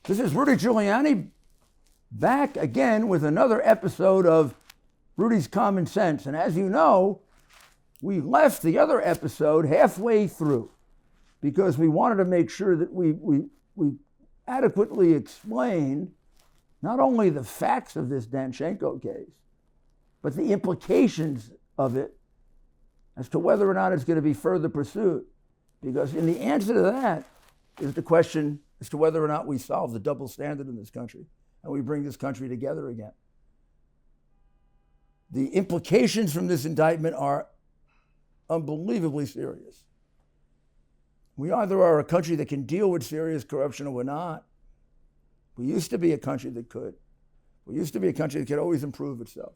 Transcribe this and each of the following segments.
This is Rudy Giuliani back again with another episode of Rudy's Common Sense. And as you know, we left the other episode halfway through because we wanted to make sure that we adequately explained not only the facts of this Danchenko case, but the implications of it as to whether or not it's going to be further pursued. Because in the answer to that is the question as to whether or not we solve the double standard in this country and we bring this country together again. The implications from this indictment are unbelievably serious. We either are a country that can deal with serious corruption or we're not. We used to be a country that could. We used to be a country that could always improve itself.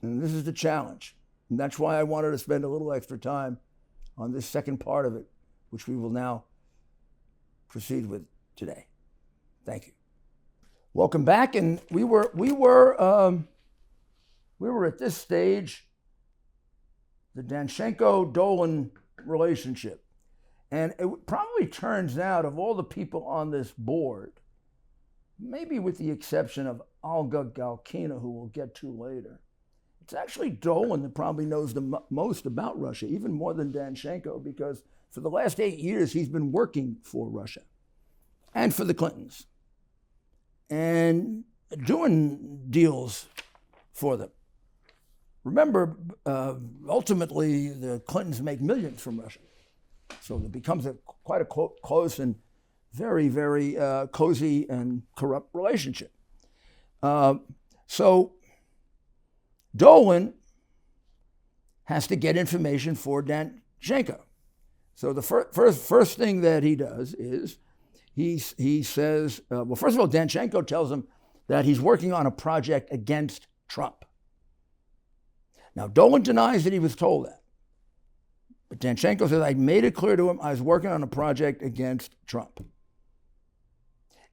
And this is the challenge. And that's why I wanted to spend a little extra time on this second part of it, which we will now proceed with today. Thank you. Welcome back. And we were at this stage, the Danchenko-Dolan relationship. And it probably turns out of all the people on this board, maybe with the exception of Olga Galkina, who we'll get to later, it's actually Dolan that probably knows the most about Russia, even more than Danchenko, because for the last 8 years, he's been working for Russia and for the Clintons and doing deals for them. Remember, ultimately, the Clintons make millions from Russia. So it becomes quite a close and very, very cozy and corrupt relationship. So Dolan has to get information for Danchenko. So the first thing that he does is he says, well, first of all, Danchenko tells him that he's working on a project against Trump. Now, Dolan denies that he was told that. But Danchenko says, I made it clear to him I was working on a project against Trump.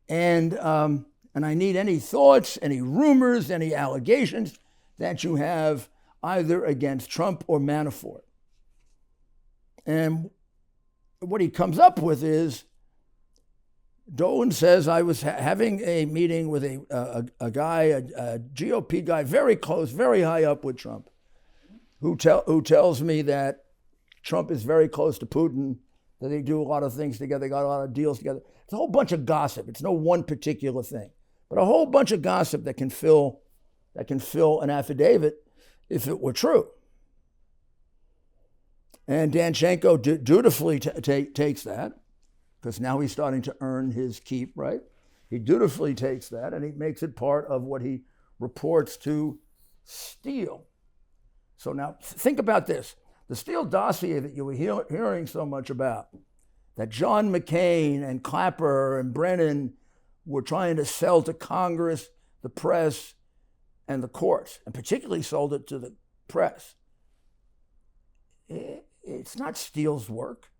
And I need any thoughts, any rumors, any allegations that you have either against Trump or Manafort. And what he comes up with is, Dolan says, I was having a meeting with a guy, a GOP guy, very close, very high up with Trump, who tells me that Trump is very close to Putin, that they do a lot of things together, they got a lot of deals together. It's a whole bunch of gossip. It's no one particular thing, but a whole bunch of gossip that can fill an affidavit if it were true. And Danchenko dutifully takes that, because now he's starting to earn his keep, right? He dutifully takes that and he makes it part of what he reports to Steele. So now think about this. The Steele dossier that you were hearing so much about, that John McCain and Clapper and Brennan were trying to sell to Congress, the press, and the courts, and particularly sold it to the press. It's not Steele's work.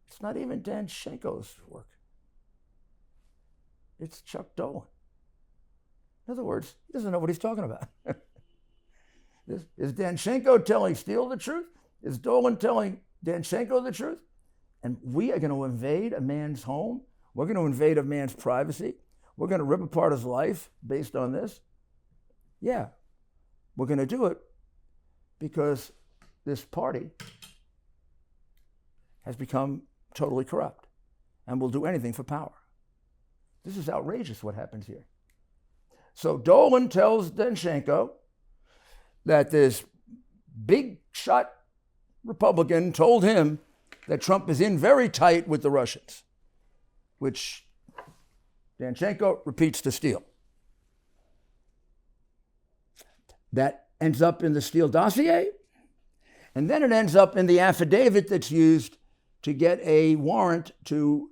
It's not even Danchenko's work. It's Chuck Dolan. In other words, he doesn't know what he's talking about. Is Danchenko telling Steele the truth? Is Dolan telling Danchenko the truth? And we are going to invade a man's home. We're going to invade a man's privacy. We're going to rip apart his life based on this. Yeah, we're going to do it because this party has become totally corrupt and will do anything for power. This is outrageous what happens here. So Dolan tells Danchenko that this big shot Republican told him that Trump is in very tight with the Russians, which Danchenko repeats to Steele. That ends up in the Steele dossier, and then it ends up in the affidavit that's used to get a warrant to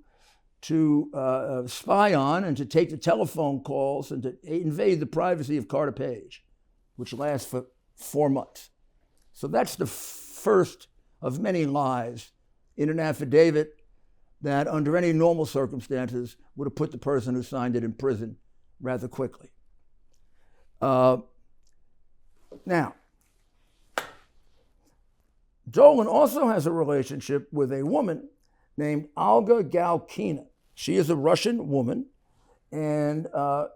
spy on and to take the telephone calls and to invade the privacy of Carter Page, which lasts for 4 months. So that's the first of many lies in an affidavit that under any normal circumstances would have put the person who signed it in prison rather quickly. Now, Dolan also has a relationship with a woman named Olga Galkina. She is a Russian woman, and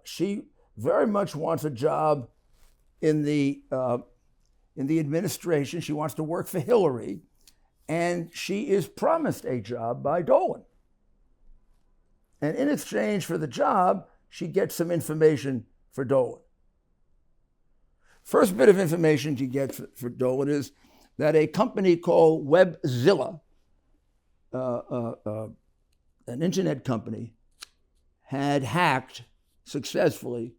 she very much wants a job in the administration. She wants to work for Hillary, and she is promised a job by Dolan. And in exchange for the job, she gets some information for Dolan. First bit of information she gets for Dolan is that a company called Webzilla, an internet company, had hacked successfully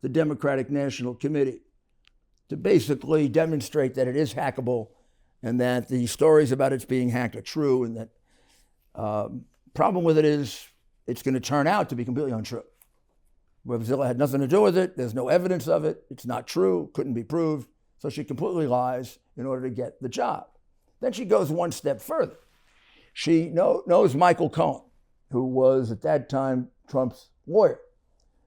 the Democratic National Committee to basically demonstrate that it is hackable and that the stories about it being hacked are true, and that problem with it is it's going to turn out to be completely untrue. Webzilla had nothing to do with it. There's no evidence of it. It's not true, couldn't be proved. So she completely lies in order to get the job. Then she goes one step further. She knows Michael Cohen, who was at that time Trump's lawyer.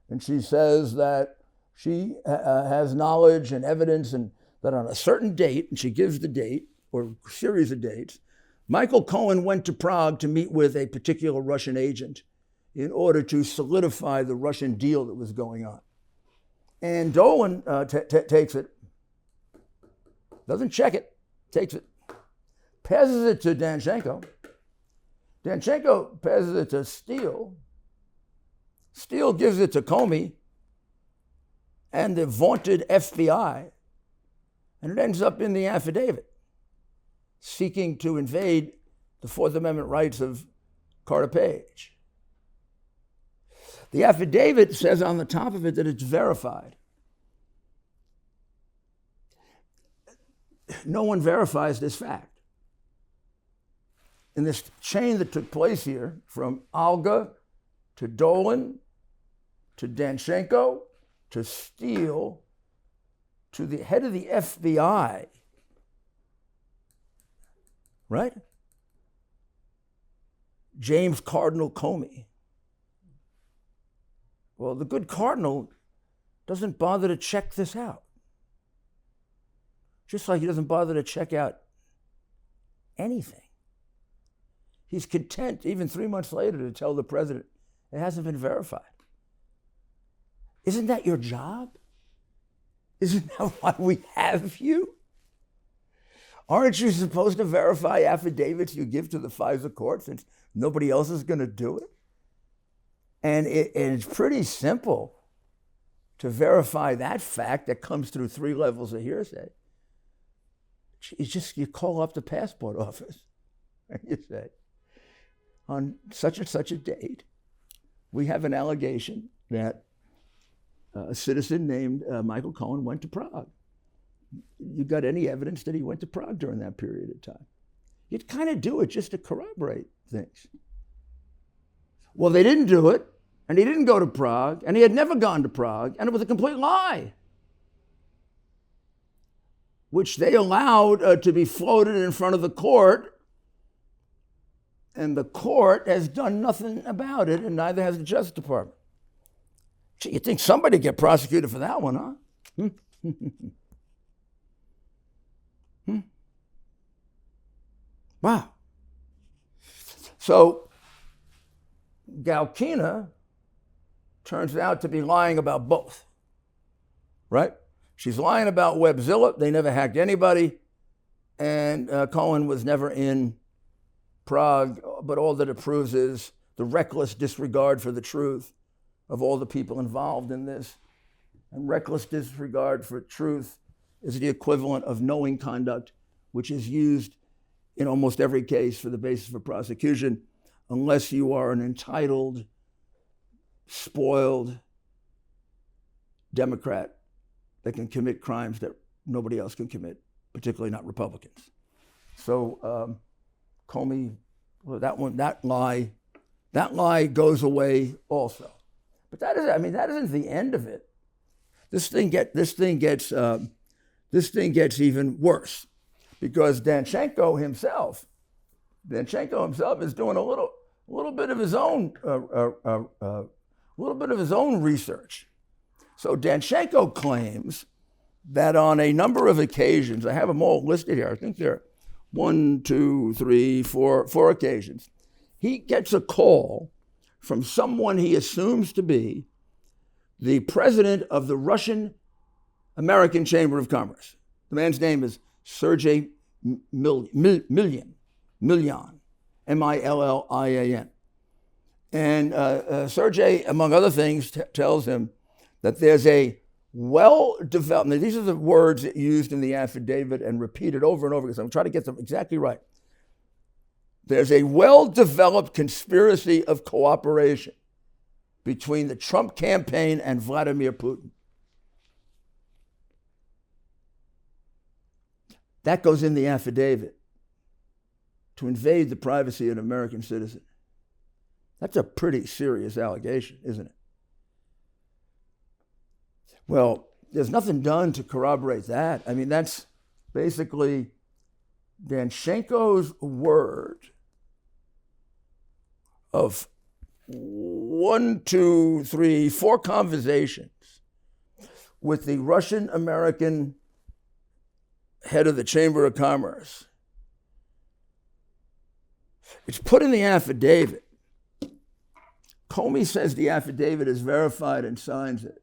And she says that she has knowledge and evidence, and that on a certain date, and she gives the date or a series of dates, Michael Cohen went to Prague to meet with a particular Russian agent in order to solidify the Russian deal that was going on. And Dolan takes it, doesn't check it, takes it, passes it to Danchenko. Danchenko passes it to Steele. Steele gives it to Comey and the vaunted FBI, and it ends up in the affidavit seeking to invade the Fourth Amendment rights of Carter Page. The affidavit says on the top of it that it's verified. No one verifies this fact. In this chain that took place here, from Olga to Dolan to Danchenko to Steele to the head of the FBI, right? James Cardinal Comey. Well, the good cardinal doesn't bother to check this out. Just like he doesn't bother to check out anything. He's content, even 3 months later, to tell the president it hasn't been verified. Isn't that your job? Isn't that why we have you? Aren't you supposed to verify affidavits you give to the FISA court since nobody else is going to do it? And it's pretty simple to verify that fact that comes through 3 levels of hearsay. You call up the passport office and you say, on such and such a date, we have an allegation that a citizen named Michael Cohen went to Prague. You got any evidence that he went to Prague during that period of time? You'd kind of do it just to corroborate things. Well, they didn't do it, and he didn't go to Prague, and he had never gone to Prague, and it was a complete lie, which they allowed to be floated in front of the court, and the court has done nothing about it, and neither has the Justice Department. Gee, you think somebody get prosecuted for that one, huh? Wow. So Galkina turns out to be lying about both, right? She's lying about Webzilla. They never hacked anybody. And Cohen was never in Prague. But all that it proves is the reckless disregard for the truth of all the people involved in this. And reckless disregard for truth is the equivalent of knowing conduct, which is used in almost every case for the basis for prosecution, unless you are an entitled, spoiled Democrat that can commit crimes that nobody else can commit, particularly not Republicans. So Comey, well, that lie goes away also. But that isn't the end of it. This thing gets even worse, because Danchenko himself is doing a little bit of his own research. So Danchenko claims that on a number of occasions, I have them all listed here. I think there are 1, 2, 3, 4 occasions. He gets a call from someone he assumes to be the president of the Russian American Chamber of Commerce. The man's name is Sergey Millian, Millian. And Sergey, among other things, tells him that there's a well-developed, now these are the words that used in the affidavit and repeated over and over again, so I'm trying to get them exactly right. There's a well-developed conspiracy of cooperation between the Trump campaign and Vladimir Putin. That goes in the affidavit to invade the privacy of an American citizen. That's a pretty serious allegation, isn't it? Well, there's nothing done to corroborate that. I mean, that's basically Danchenko's word of 1, 2, 3, 4 conversations with the Russian-American head of the Chamber of Commerce. It's put in the affidavit. Comey says the affidavit is verified and signs it.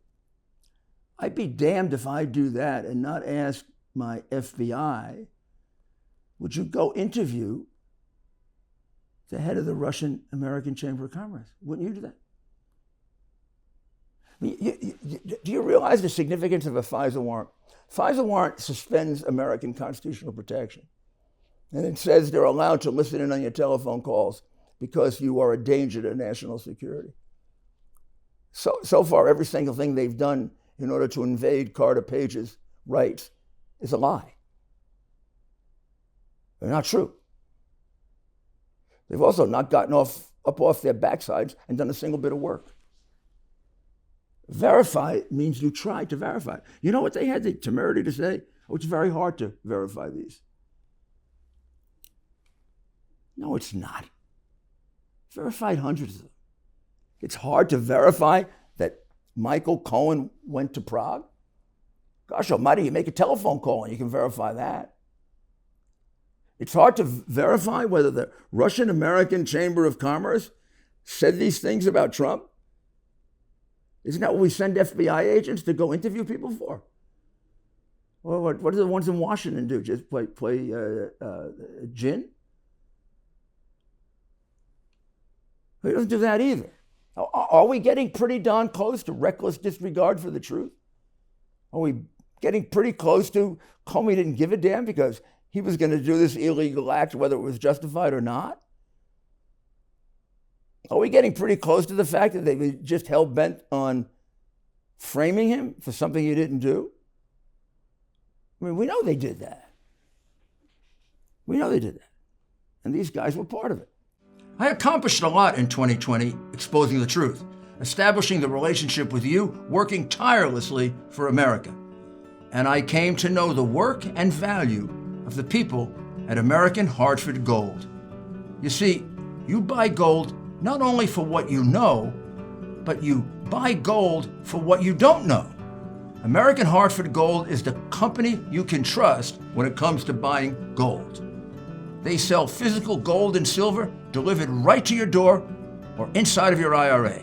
I'd be damned if I do that and not ask my FBI, would you go interview the head of the Russian American Chamber of Commerce? Wouldn't you do that? I mean, do you realize the significance of a FISA warrant? FISA warrant suspends American constitutional protection. And it says they're allowed to listen in on your telephone calls because you are a danger to national security. So far, every single thing they've done in order to invade Carter Page's rights is a lie. They're not true. They've also not gotten up off their backsides and done a single bit of work. Verify means you tried to verify. You know what they had the temerity to say? Oh, it's very hard to verify these. No, it's not. Verified hundreds of them. It's hard to verify that Michael Cohen went to Prague? Gosh almighty, you make a telephone call and you can verify that. It's hard to verify whether the Russian American Chamber of Commerce said these things about Trump. Isn't that what we send FBI agents to go interview people for? Well, what do the ones in Washington do? Just play gin? He doesn't do that either. Are we getting pretty darn close to reckless disregard for the truth? Are we getting pretty close to Comey didn't give a damn because he was going to do this illegal act whether it was justified or not? Are we getting pretty close to the fact that they were just hell-bent on framing him for something he didn't do? I mean, we know they did that. We know they did that. And these guys were part of it. I accomplished a lot in 2020 exposing the truth, establishing the relationship with you, working tirelessly for America. And I came to know the work and value of the people at American Hartford Gold. You see, you buy gold not only for what you know, but you buy gold for what you don't know. American Hartford Gold is the company you can trust when it comes to buying gold. They sell physical gold and silver delivered right to your door or inside of your IRA.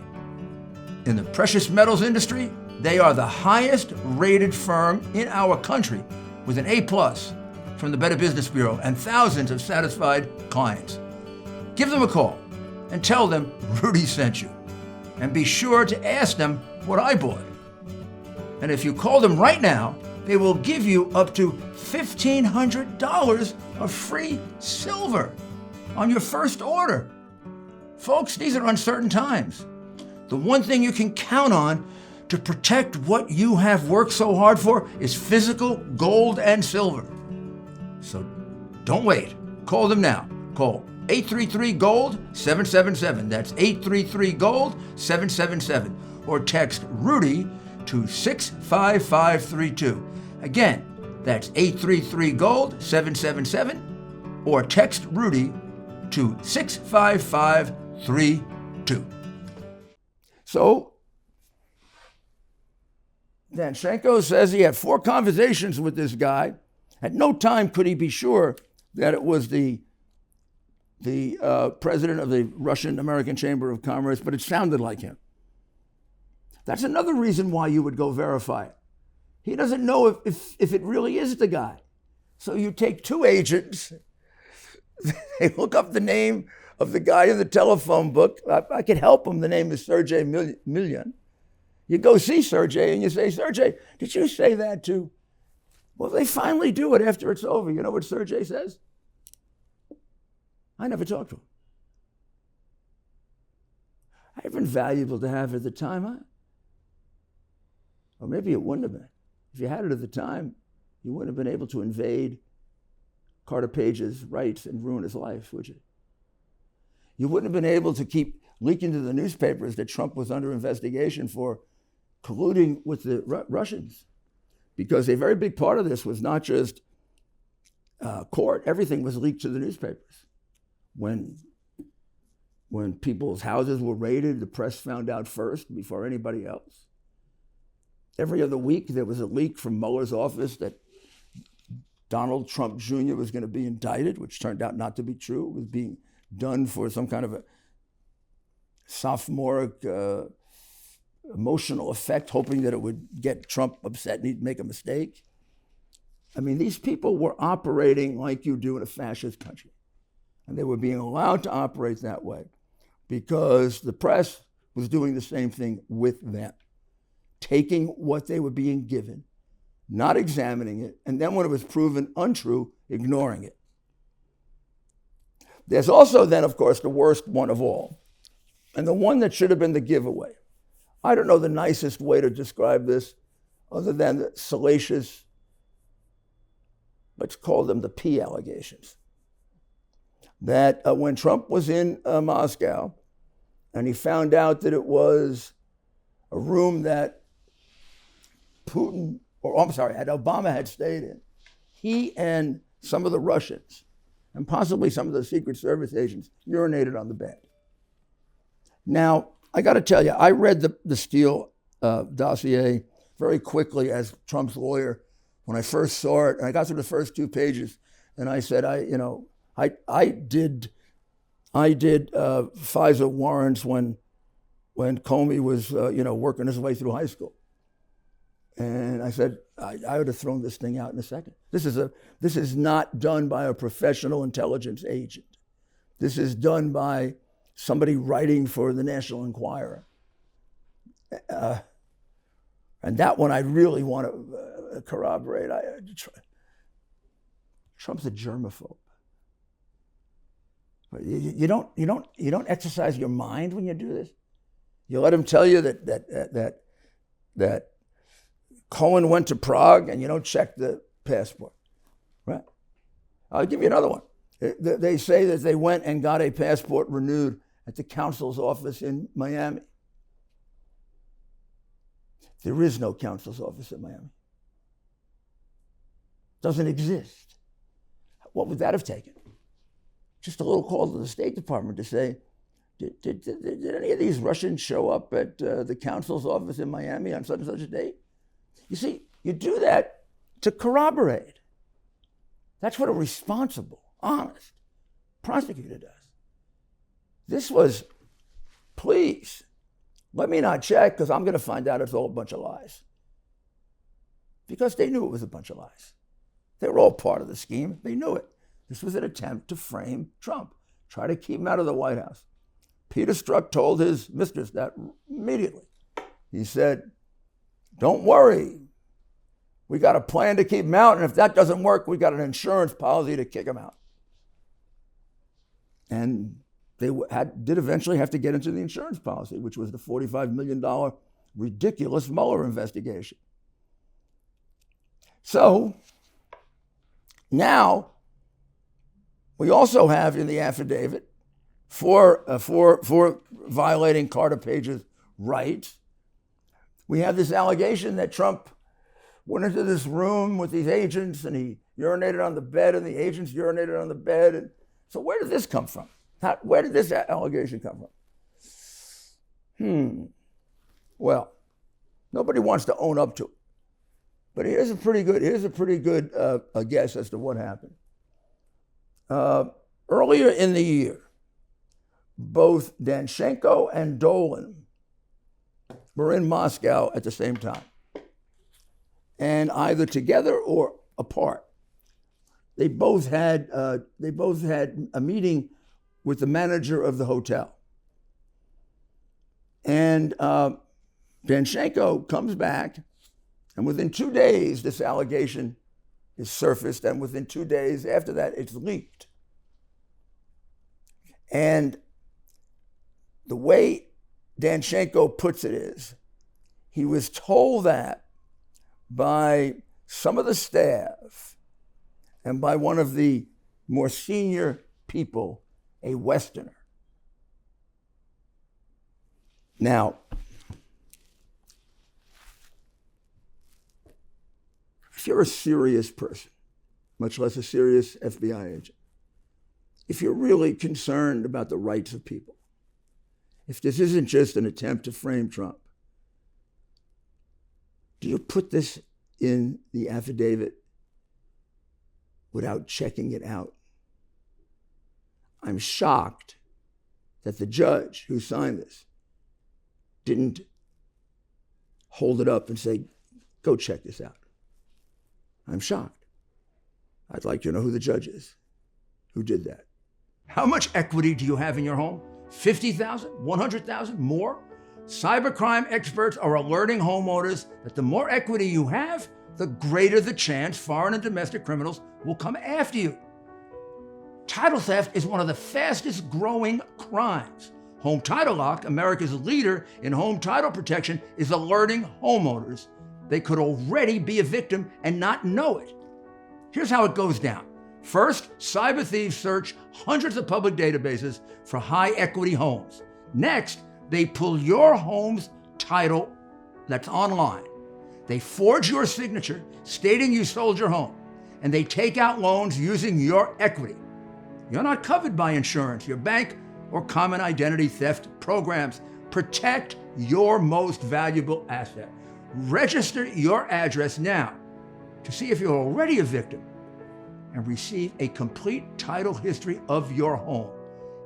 In the precious metals industry, they are the highest rated firm in our country with an A+ from the Better Business Bureau and thousands of satisfied clients. Give them a call and tell them Rudy sent you. And be sure to ask them what I bought. And if you call them right now, they will give you up to $1,500 of free silver on your first order. Folks, these are uncertain times. The one thing you can count on to protect what you have worked so hard for is physical gold and silver. So don't wait. Call them now. Call 833-GOLD-777. That's 833-GOLD-777. Or text Rudy to 65532. Again, that's 833-GOLD-777. Or text Rudy to 65532. So, Danchenko says he had 4 conversations with this guy. At no time could he be sure that it was the the president of the Russian-American Chamber of Commerce, but it sounded like him. That's another reason why you would go verify it. He doesn't know if it really is the guy. So you take two agents, they look up the name of the guy in the telephone book. I could help him. The name is Sergei Milyan. You go see Sergei and you say, Sergei, did you say that too? Well, they finally do it after it's over. You know what Sergei says? I never talked to him. I'd been valuable to have at the time, huh? Or maybe it wouldn't have been. If you had it at the time, you wouldn't have been able to invade Carter Page's rights and ruin his life, would you? You wouldn't have been able to keep leaking to the newspapers that Trump was under investigation for colluding with the Russians, because a very big part of this was not just court. Everything was leaked to the newspapers. When people's houses were raided, the press found out first before anybody else. Every other week, there was a leak from Mueller's office that Donald Trump Jr. was going to be indicted, which turned out not to be true. It was being done for some kind of a sophomoric emotional effect, hoping that it would get Trump upset and he'd make a mistake. I mean, these people were operating like you do in a fascist country. And they were being allowed to operate that way because the press was doing the same thing with them, taking what they were being given, not examining it, and then when it was proven untrue, ignoring it. There's also then, of course, the worst one of all, and the one that should have been the giveaway. I don't know the nicest way to describe this other than the salacious, let's call them the P allegations. That when Trump was in Moscow and he found out that it was a room that Obama had stayed in, he and some of the Russians and possibly some of the Secret Service agents urinated on the bed. Now, I got to tell you, I read the Steele dossier very quickly as Trump's lawyer when I first saw it, and I got through the first 2 pages, and I said, I did FISA warrants when Comey was working his way through high school, and I said I would have thrown this thing out in a second. This is not done by a professional intelligence agent. This is done by somebody writing for the National Enquirer, and that one I really want to corroborate. Trump's a germaphobe. You don't exercise your mind when you do this. You let him tell you that Cohen went to Prague and you don't check the passport, right? I'll give you another one. They say that they went and got a passport renewed at the counsel's office in Miami. There is no counsel's office in Miami. Doesn't exist. What would that have taken? Just a little call to the State Department to say, did any of these Russians show up at the counsel's office in Miami on such and such a date? You see, you do that to corroborate. That's what a responsible, honest prosecutor does. This was, please, let me not check because I'm going to find out it's all a bunch of lies. Because they knew it was a bunch of lies. They were all part of the scheme. They knew it. This was an attempt to frame Trump, try to keep him out of the White House. Peter Strzok told his mistress that immediately. He said, don't worry. We got a plan to keep him out, and if that doesn't work, we got an insurance policy to kick him out. And they did eventually have to get into the insurance policy, which was the $45 million ridiculous Mueller investigation. So now we also have in the affidavit for violating Carter Page's rights, we have this allegation that Trump went into this room with these agents and he urinated on the bed and the agents urinated on the bed. And so where did this come from? Where did this allegation come from? Well, nobody wants to own up to it. But here's a pretty good guess as to what happened. Earlier in the year, both Danchenko and Dolan were in Moscow at the same time, and either together or apart. They both had a meeting with the manager of the hotel. And Danchenko comes back, and within 2 days, this allegation is surfaced, and within 2 days after that, it's leaked. And the way Danchenko puts it is, he was told that by some of the staff and by one of the more senior people, a Westerner. Now, if you're a serious person, much less a serious FBI agent, if you're really concerned about the rights of people, if this isn't just an attempt to frame Trump, do you put this in the affidavit without checking it out? I'm shocked that the judge who signed this didn't hold it up and say, go check this out. I'm shocked. I'd like to know who the judge is who did that. How much equity do you have in your home? 50,000, 100,000, more? Cybercrime experts are alerting homeowners that the more equity you have, the greater the chance foreign and domestic criminals will come after you. Title theft is one of the fastest growing crimes. Home Title Lock, America's leader in home title protection, is alerting homeowners they could already be a victim and not know it. Here's how it goes down. First, cyber thieves search hundreds of public databases for high equity homes. Next, they pull your home's title that's online. They forge your signature stating you sold your home, and they take out loans using your equity. You're not covered by insurance, your bank, or common identity theft programs. Protect your most valuable asset. Register your address now to see if you're already a victim and receive a complete title history of your home,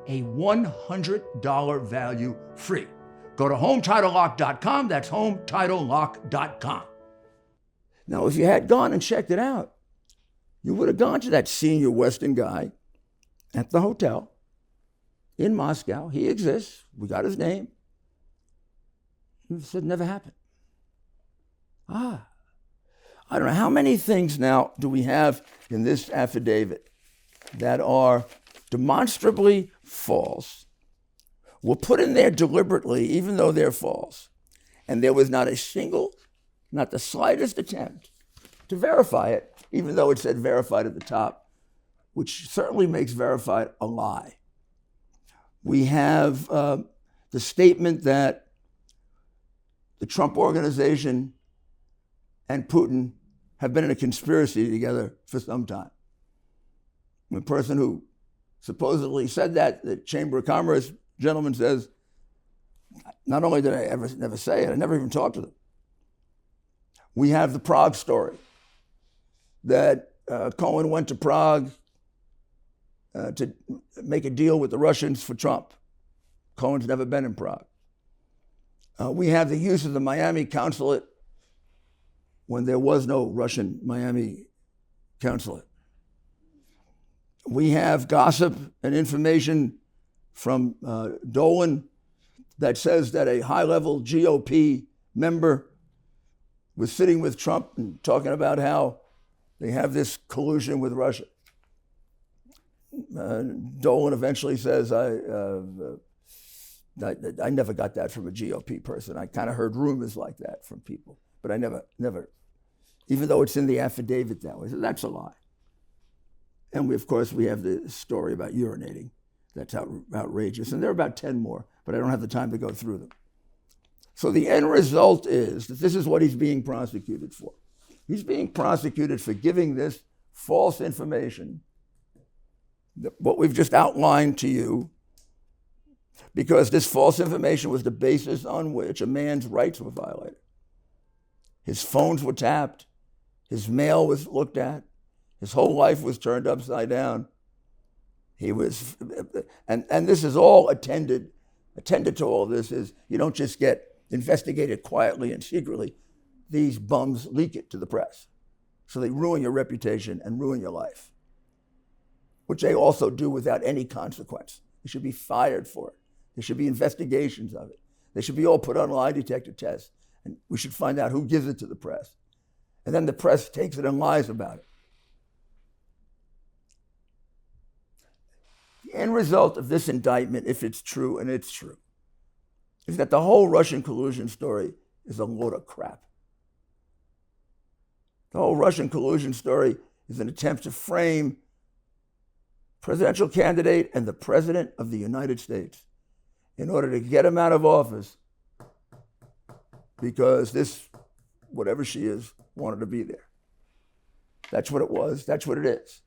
a $100 value free. Go to HomeTitleLock.com, that's HomeTitleLock.com. Now, if you had gone and checked it out, you would have gone to that senior Western guy at the hotel in Moscow. He exists, we got his name. He said, never happened. I don't know, how many things now do we have in this affidavit that are demonstrably false, were put in there deliberately, even though they're false, and there was not a single, not the slightest attempt to verify it, even though it said verified at the top, which certainly makes verified a lie. We have the statement that the Trump organization and Putin have been in a conspiracy together for some time. The person who supposedly said that, the Chamber of Commerce gentleman, says, not only did I never say it, I never even talked to them. We have the Prague story, that Cohen went to Prague to make a deal with the Russians for Trump. Cohen's never been in Prague. We have the use of the Miami consulate when there was no Russian Miami consulate. We have gossip and information from Dolan that says that a high-level GOP member was sitting with Trump and talking about how they have this collusion with Russia. Dolan eventually says, I never got that from a GOP person. I kind of heard rumors like that from people, but I never, even though it's in the affidavit that way. So that's a lie. And of course, we have the story about urinating. That's outrageous. And there are about 10 more, but I don't have the time to go through them. So the end result is that this is what he's being prosecuted for. He's being prosecuted for giving this false information, what we've just outlined to you, because this false information was the basis on which a man's rights were violated. His phones were tapped, his mail was looked at, his whole life was turned upside down. He was, and this is all attended to all this is you don't just get investigated quietly and secretly. These bums leak it to the press. So they ruin your reputation and ruin your life, which they also do without any consequence. They should be fired for it. There should be investigations of it. They should be all put on lie detector tests, and we should find out who gives it to the press. And then the press takes it and lies about it. The end result of this indictment, if it's true, and it's true, is that the whole Russian collusion story is a load of crap. The whole Russian collusion story is an attempt to frame presidential candidate and the president of the United States in order to get him out of office because this, whatever she is, wanted to be there. That's what it was. That's what it is.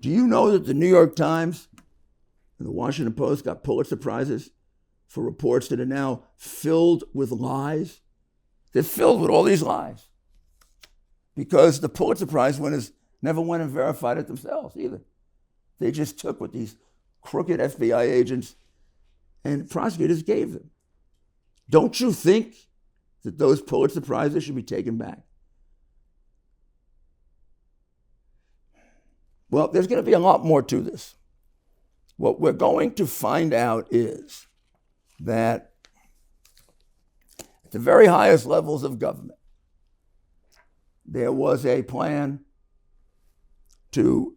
Do you know that the New York Times and the Washington Post got Pulitzer Prizes for reports that are now filled with lies? They're filled with all these lies. Because the Pulitzer Prize winners never went and verified it themselves either. They just took what these crooked FBI agents and prosecutors gave them. Don't you think that those Pulitzer Prizes should be taken back? Well, there's going to be a lot more to this. What we're going to find out is that at the very highest levels of government, there was a plan to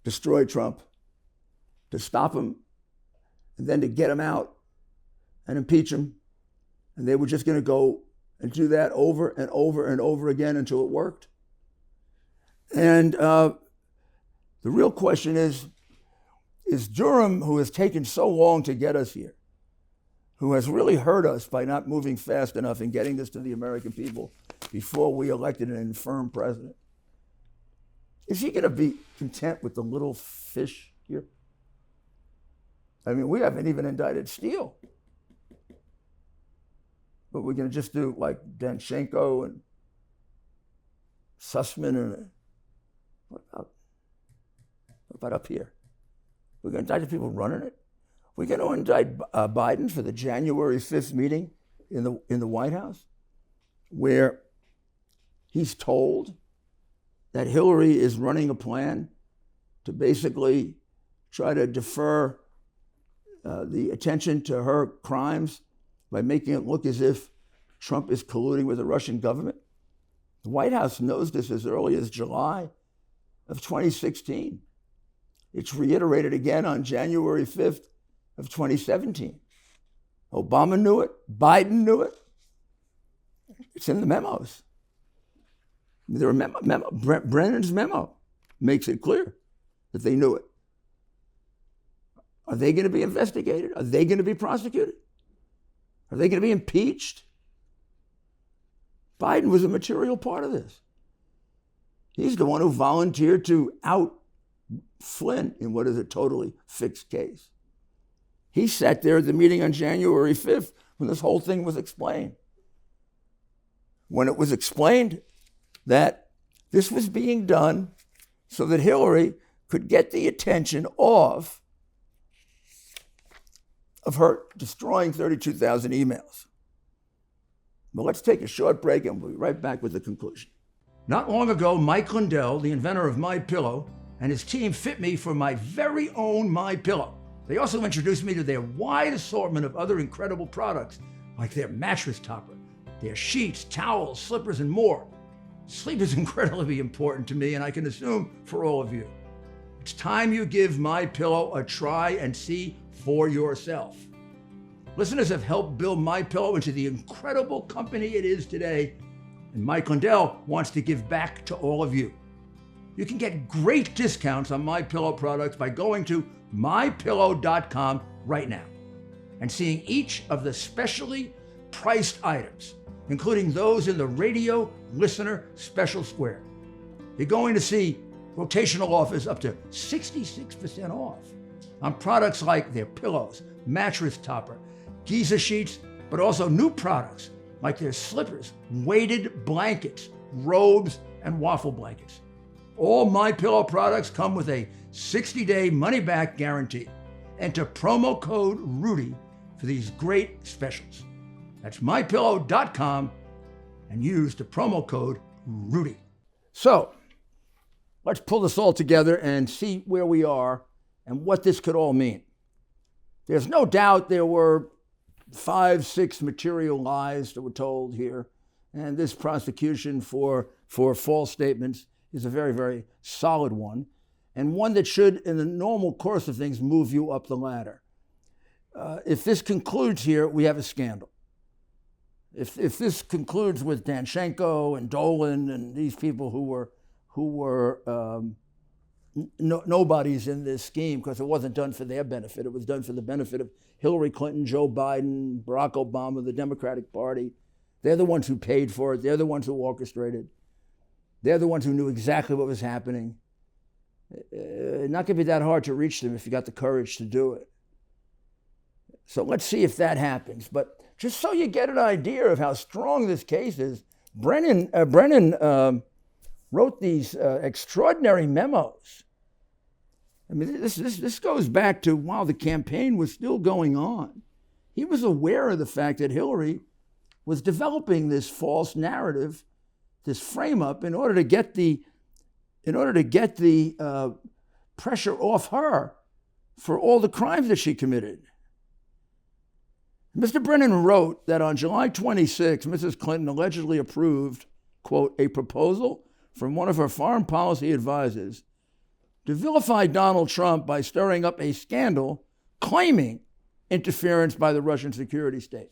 destroy Trump, to stop him, and then to get him out and impeach him. And they were just going to go and do that over and over and over again until it worked. And the real question is Durham, who has taken so long to get us here, who has really hurt us by not moving fast enough in getting this to the American people before we elected an infirm president, is he going to be content with the little fish here? I mean, we haven't even indicted Steele. But we're going to just do like Danchenko and Sussman and what about up here? We're going to indict the people running it. We're going to indict Biden for the January 5th meeting in the White House, where he's told that Hillary is running a plan to basically try to defer the attention to her crimes by making it look as if Trump is colluding with the Russian government. The White House knows this as early as July of 2016. It's reiterated again on January 5th of 2017. Obama knew it. Biden knew it. It's in the memos. There are Brennan's memo makes it clear that they knew it. Are they going to be investigated? Are they going to be prosecuted? Are they going to be impeached? Biden was a material part of this. He's the one who volunteered to out Flynn in what is a totally fixed case. He sat there at the meeting on January 5th when this whole thing was explained. When it was explained that this was being done so that Hillary could get the attention of her destroying 32,000 emails. But let's take a short break and we'll be right back with the conclusion. Not long ago, Mike Lindell, the inventor of MyPillow, and his team fit me for my very own MyPillow. They also introduced me to their wide assortment of other incredible products, like their mattress topper, their sheets, towels, slippers, and more. Sleep is incredibly important to me, and I can assume for all of you. It's time you give MyPillow a try and see for yourself. Listeners have helped build MyPillow into the incredible company it is today, and Mike Lindell wants to give back to all of you. You can get great discounts on MyPillow products by going to mypillow.com right now and seeing each of the specially priced items, including those in the radio listener special square. You're going to see rotational offers up to 66% off on products like their pillows, mattress topper, Giza sheets, but also new products like their slippers, weighted blankets, robes, and waffle blankets. All MyPillow products come with a 60-day money-back guarantee. Enter promo code RUDY for these great specials. That's MyPillow.com and use the promo code RUDY. So, let's pull this all together and see where we are and what this could all mean. There's no doubt there were 5, 6 material lies that were told here, and this prosecution for false statements is a very, very solid one, and one that should, in the normal course of things, move you up the ladder. If this concludes here, we have a scandal. If this concludes with Danchenko and Dolan and these people who were nobodies in this scheme, because it wasn't done for their benefit, it was done for the benefit of Hillary Clinton, Joe Biden, Barack Obama, the Democratic Party. They're the ones who paid for it. They're the ones who orchestrated. They're the ones who knew exactly what was happening. It's not going to be that hard to reach them if you got the courage to do it. So let's see if that happens. But just so you get an idea of how strong this case is, Brennan wrote these extraordinary memos. I mean, this goes back to while the campaign was still going on. He was aware of the fact that Hillary was developing this false narrative, this frame-up, in order to get the pressure off her for all the crimes that she committed. Mr. Brennan wrote that on July 26, Mrs. Clinton allegedly approved, quote, a proposal from one of her foreign policy advisors to vilify Donald Trump by stirring up a scandal claiming interference by the Russian security state.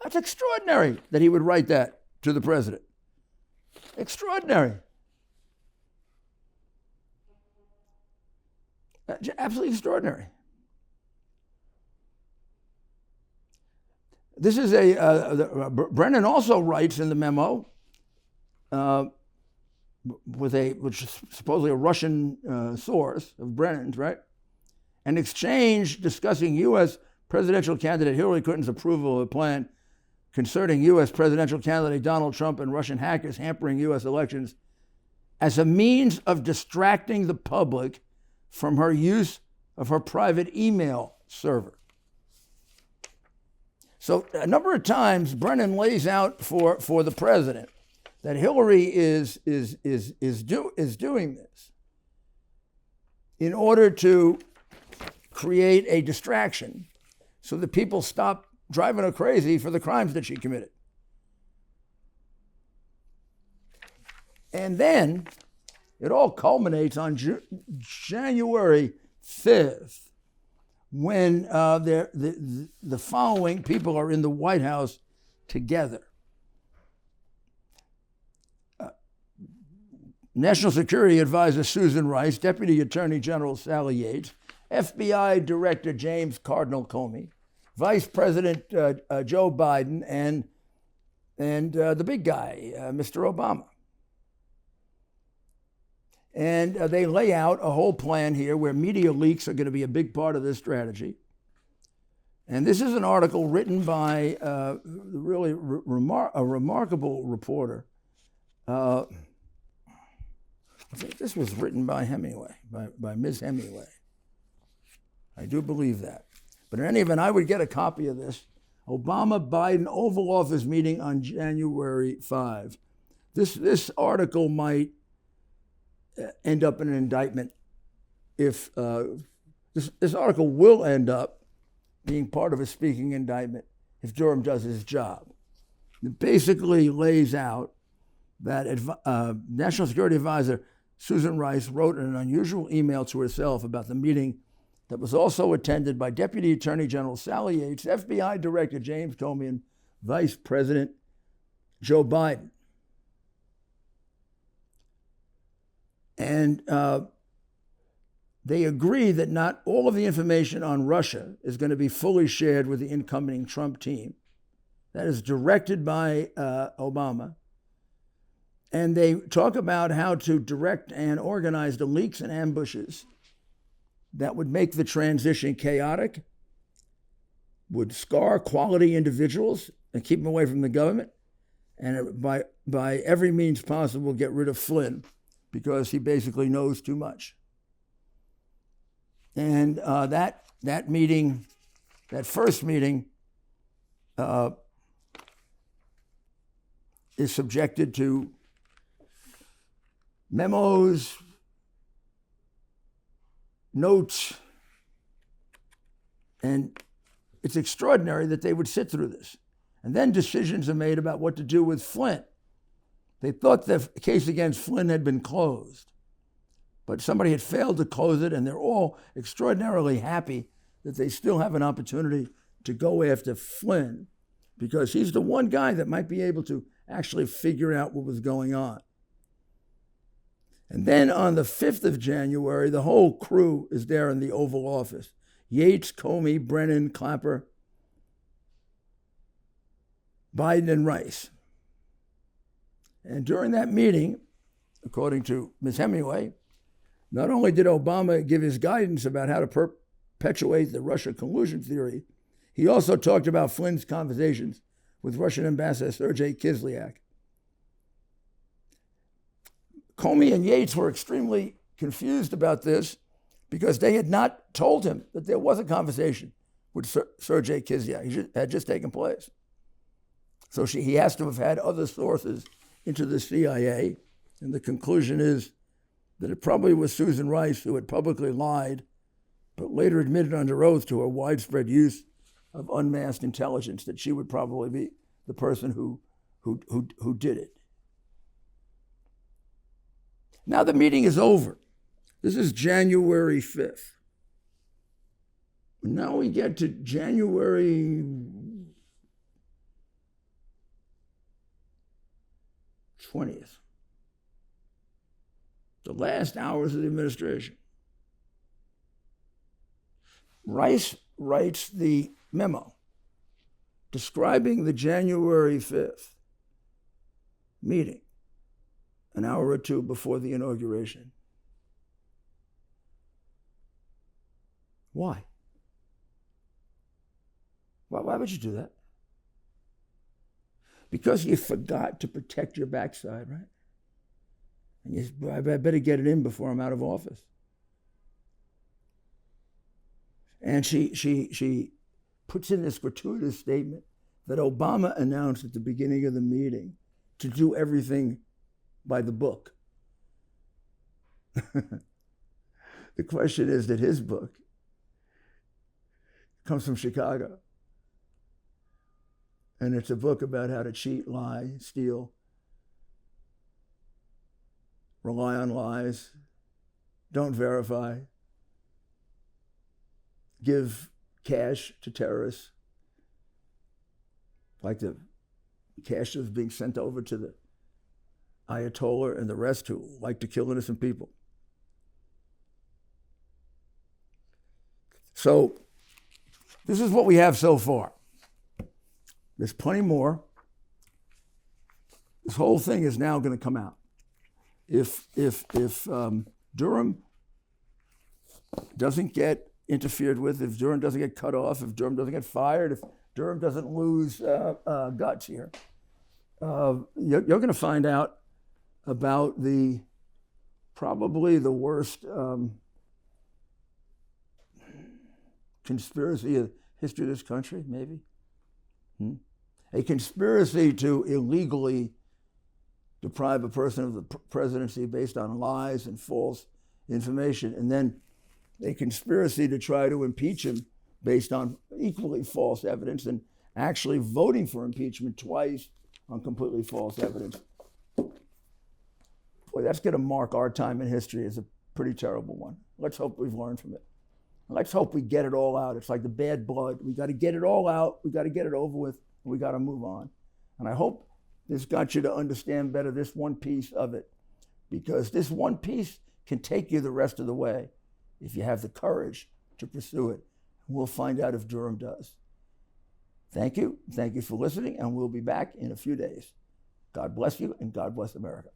That's extraordinary that he would write that to the president. Extraordinary. Absolutely extraordinary. This is Brennan also writes in the memo, which is supposedly a Russian source of Brennan's, right? An exchange discussing U.S. presidential candidate Hillary Clinton's approval of a plan concerning U.S. presidential candidate Donald Trump and Russian hackers hampering U.S. elections as a means of distracting the public from her use of her private email server. So a number of times Brennan lays out for the president that Hillary is doing this in order to create a distraction so that people stop driving her crazy for the crimes that she committed. And then it all culminates on January 5th, when the following people are in the White House together. National Security Advisor Susan Rice, Deputy Attorney General Sally Yates, FBI Director James Cardinal Comey, Vice President Joe Biden, and the big guy, Mr. Obama. And they lay out a whole plan here where media leaks are going to be a big part of this strategy. And this is an article written by a remarkable reporter. I think this was written by Hemingway, by Ms. Hemingway. I do believe that. But in any event, I would get a copy of this. Obama-Biden Oval Office meeting on January 5. This article might end up in an indictment if this article will end up being part of a speaking indictment if Durham does his job. It basically lays out that National Security Advisor Susan Rice wrote an unusual email to herself about the meeting that was also attended by Deputy Attorney General Sally Yates, FBI Director James Comey, and Vice President Joe Biden. And they agree that not all of the information on Russia is going to be fully shared with the incoming Trump team. That is directed by Obama. And they talk about how to direct and organize the leaks and ambushes that would make the transition chaotic, would scar quality individuals and keep them away from the government, and by every means possible get rid of Flynn, because he basically knows too much. And that meeting, that first meeting, is subjected to memos, notes, and it's extraordinary that they would sit through this. And then decisions are made about what to do with Flynn. They thought the case against Flynn had been closed, but somebody had failed to close it, and they're all extraordinarily happy that they still have an opportunity to go after Flynn, because he's the one guy that might be able to actually figure out what was going on. And then on the 5th of January, the whole crew is there in the Oval Office. Yates, Comey, Brennan, Clapper, Biden, and Rice. And during that meeting, according to Ms. Hemingway, not only did Obama give his guidance about how to perpetuate the Russia collusion theory, he also talked about Flynn's conversations with Russian Ambassador Sergei Kislyak. Comey and Yates were extremely confused about this because they had not told him that there was a conversation with Sergei Kislyak. It had just taken place. So he has to have had other sources into the CIA, and the conclusion is that it probably was Susan Rice who had publicly lied, but later admitted under oath to her widespread use of unmasked intelligence, that she would probably be the person who did it. Now the meeting is over. This is January 5th. Now we get to January 20th, the last hours of the administration. Rice writes the memo describing the January 5th meeting an hour or two before the inauguration. Why? Why would you do that? Because you forgot to protect your backside, right? And I better get it in before I'm out of office. And she puts in this gratuitous statement that Obama announced at the beginning of the meeting to do everything by the book. The question is that his book comes from Chicago. And it's a book about how to cheat, lie, steal, rely on lies, don't verify, give cash to terrorists, like the cash that was being sent over to the Ayatollah and the rest who like to kill innocent people. So this is what we have so far. There's plenty more. This whole thing is now going to come out. If Durham doesn't get interfered with, if Durham doesn't get cut off, if Durham doesn't get fired, if Durham doesn't lose guts here, you're going to find out about probably the worst conspiracy in the history of this country, maybe. A conspiracy to illegally deprive a person of the presidency based on lies and false information, and then a conspiracy to try to impeach him based on equally false evidence, and actually voting for impeachment twice on completely false evidence. Boy, that's going to mark our time in history as a pretty terrible one. Let's hope we've learned from it. Let's hope we get it all out. It's like the bad blood. We got to get it all out. We got to get it over with. And we got to move on. And I hope this got you to understand better this one piece of it, because this one piece can take you the rest of the way if you have the courage to pursue it. We'll find out if Durham does. Thank you. Thank you for listening, and we'll be back in a few days. God bless you, and God bless America.